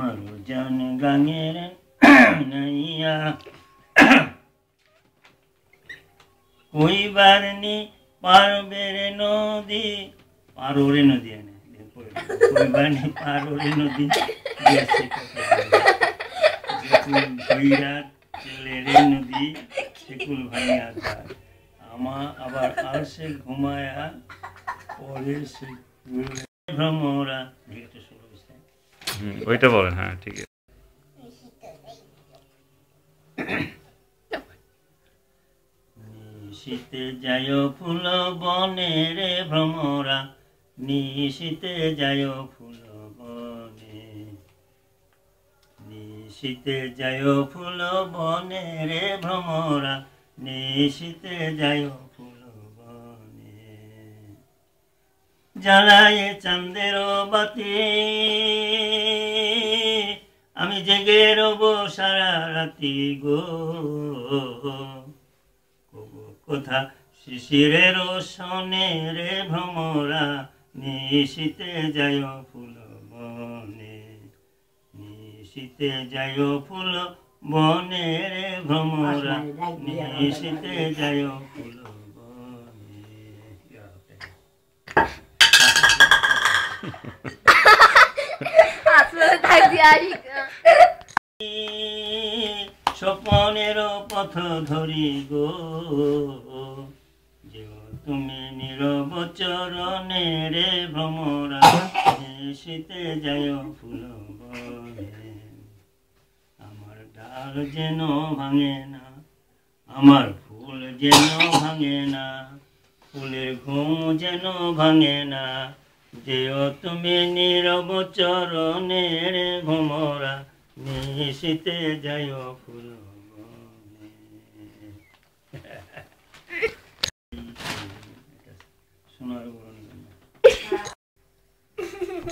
আমারও জান গাঙের নাইয়া কইবার নি পারবের নদী পারোরে নদী এনে কইবার নি পারোরে নদী চলেরে নদী সেকুল ভাইয়া যায় আমা আবার আসে ঘুমায়া পরে সে ভ্রমরা এটা শুরু হয়েছে ওইটা বলেন হ্যাঁ ঠিক আছে নিশীতে যায় ফুল বনে রে ভ্রমরা নিশীতে যায় ফুল বনে নিশীতে যায় ফুল বনে রে ভ্রমরা নিশীতে যায় ফুল বনে জ্বালায় চাঁদের বাতি আমি জেগে রব সারা রাতি গো কোথা শিশিরের সনে রে ভ্রমরা নিশীতে যায় ফুল বনে নিশীতে যায় ফুল বনে রে ভ্রমরা নিশীতে যায় ফুল বনে স্বপনের পথ ধরি গো যে তুমি নীরব চরণে রে ভ্রমরা নিশীতে যায় ফুল বনে আমার ডাল যেন ভাঙে না আমার ফুল যেন ভাঙে না ফুলের ঘুম যেন ভাঙে না যেও তুমি নীরব চরণে রে ভ্রমরা নিশীতে যায় ফুল বনে শোনার